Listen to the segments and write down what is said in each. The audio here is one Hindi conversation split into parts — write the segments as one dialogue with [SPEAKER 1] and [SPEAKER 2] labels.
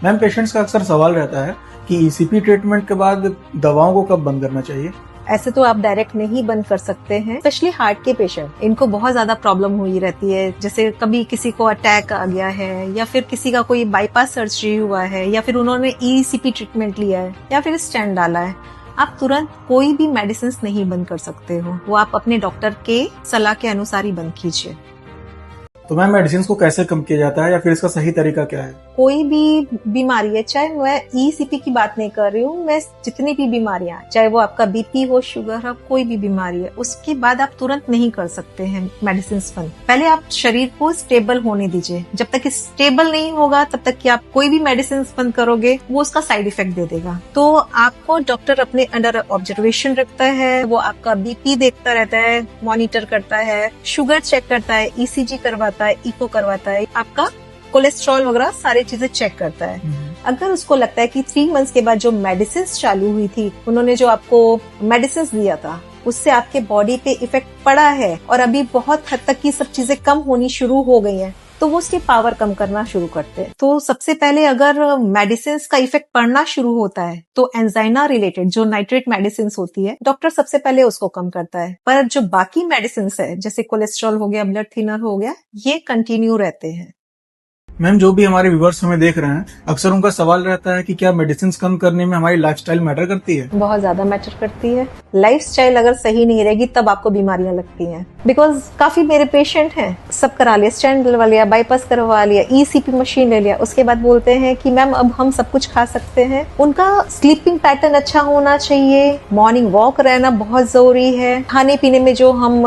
[SPEAKER 1] मैम, पेशेंट्स का अक्सर सवाल रहता है कि ईसीपी ट्रीटमेंट के बाद दवाओं को कब बंद करना चाहिए।
[SPEAKER 2] ऐसे तो आप डायरेक्ट नहीं बंद कर सकते हैं, स्पेशली हार्ट के पेशेंट, इनको बहुत ज्यादा प्रॉब्लम हुई रहती है। जैसे कभी किसी को अटैक आ गया है, या फिर किसी का कोई बाईपास सर्जरी हुआ है, या फिर उन्होंने ईसीपी ट्रीटमेंट लिया है, या फिर स्टेंट डाला है, आप तुरंत कोई भी मेडिसिन नहीं बंद कर सकते हो। वो आप अपने डॉक्टर के सलाह के अनुसार ही बंद कीजिए।
[SPEAKER 1] तो मैम, मेडिसिन को कैसे कम किया जाता है या फिर इसका सही तरीका क्या है?
[SPEAKER 2] कोई भी बीमारी है, चाहे मैं ईसीपी की बात नहीं कर रही हूँ, मैं जितनी भी बीमारियां, चाहे वो आपका बीपी हो, शुगर हो, कोई भी बीमारी है, उसके बाद आप तुरंत नहीं कर सकते हैं मेडिसिन बंद। पहले आप शरीर को स्टेबल होने दीजिए। जब तक स्टेबल नहीं होगा तब तक कि आप कोई भी मेडिसिन बंद करोगे, वो उसका साइड इफेक्ट दे देगा। तो आपको डॉक्टर अपने अंडर ऑब्जर्वेशन रखता है, वो आपका बीपी देखता रहता है, मॉनिटर करता है, शुगर चेक करता है, ईसीजी करवाता है, इको करवाता है, आपका कोलेस्ट्रॉल वगैरह सारी चीजें चेक करता है। अगर उसको लगता है कि 3 मंथ्स के बाद जो मेडिसिन चालू हुई थी, उन्होंने जो आपको मेडिसिन दिया था, उससे आपके बॉडी पे इफेक्ट पड़ा है और अभी बहुत हद तक की सब चीजें कम होनी शुरू हो गई हैं, तो वो उसकी पावर कम करना शुरू करते हैं। तो सबसे पहले अगर मेडिसिन का इफेक्ट पड़ना शुरू होता है तो एंजाइना रिलेटेड जो नाइट्रेट मेडिसिन होती है, डॉक्टर सबसे पहले उसको कम करता है। पर जो बाकी मेडिसिन है, जैसे कोलेस्ट्रॉल हो गया, ब्लड थिनर हो गया, ये कंटिन्यू रहते हैं।
[SPEAKER 1] मैम, जो भी हमारे व्यूअर्स हमें देख रहे हैं, अक्सर उनका सवाल रहता है कि क्या मेडिसिन कम करने में हमारी लाइफस्टाइल मैटर करती है?
[SPEAKER 2] बहुत ज्यादा मैटर करती है। लाइफस्टाइल अगर सही नहीं रहेगी तब आपको बीमारियां लगती हैं। बिकॉज काफी मेरे पेशेंट हैं, सब करा लिया, स्टेंट डलवा लिया, बाईपास करवा लिया, ईसीपी मशीन ले लिया, उसके बाद बोलते हैं कि मैम अब हम सब कुछ खा सकते हैं। उनका स्लीपिंग पैटर्न अच्छा होना चाहिए, मॉर्निंग वॉक रहना बहुत जरूरी है, खाने पीने में जो हम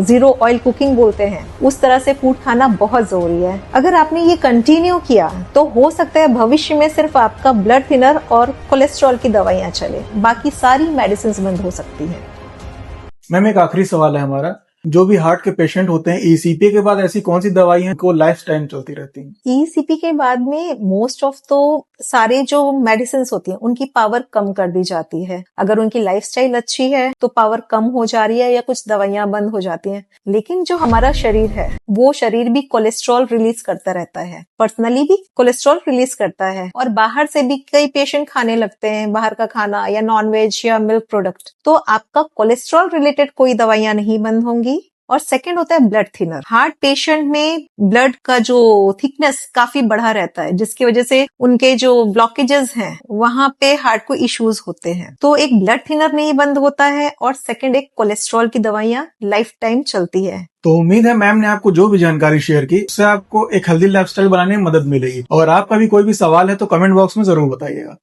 [SPEAKER 2] 0 ऑयल कुकिंग बोलते हैं, उस तरह से फूड खाना बहुत जरूरी है। अगर आपने ये कंटिन्यू किया तो हो सकता है भविष्य में सिर्फ आपका ब्लड थिनर और कोलेस्ट्रॉल की दवाइयां चले, बाकी सारी मेडिसिन बंद हो सकती हैं।
[SPEAKER 1] मैम, एक आखिरी सवाल है हमारा, जो भी हार्ट के पेशेंट होते हैं, ईसीपी के बाद ऐसी कौन सी दवाई हैं को लाइफ टाइम चलती रहती हैं?
[SPEAKER 2] ईसीपी के बाद में मोस्ट ऑफ तो सारे जो मेडिसिन होती हैं उनकी पावर कम कर दी जाती है। अगर उनकी लाइफस्टाइल अच्छी है तो पावर कम हो जा रही है या कुछ दवाइयां बंद हो जाती हैं। लेकिन जो हमारा शरीर है, वो शरीर भी कोलेस्ट्रॉल रिलीज करता रहता है, पर्सनली भी कोलेस्ट्रॉल रिलीज करता है, और बाहर से भी कई पेशेंट खाने लगते हैं बाहर का खाना या नॉनवेज या मिल्क प्रोडक्ट, तो आपका कोलेस्ट्रॉल रिलेटेड कोई दवाइयां नहीं बंद होंगी। और सेकंड होता है ब्लड थिनर। हार्ट पेशेंट में ब्लड का जो थिकनेस काफी बढ़ा रहता है, जिसकी वजह से उनके जो ब्लॉकेजेस हैं वहां पे हार्ट को इश्यूज होते हैं। तो एक ब्लड थिनर नहीं बंद होता है, और सेकंड एक कोलेस्ट्रॉल की दवाइयां लाइफ टाइम चलती है।
[SPEAKER 1] तो उम्मीद है मैम ने आपको जो भी जानकारी शेयर की, उससे आपको एक हेल्दी लाइफस्टाइल बनाने में मदद मिलेगी। और आपका भी कोई भी सवाल है तो कमेंट बॉक्स में जरूर बताइएगा।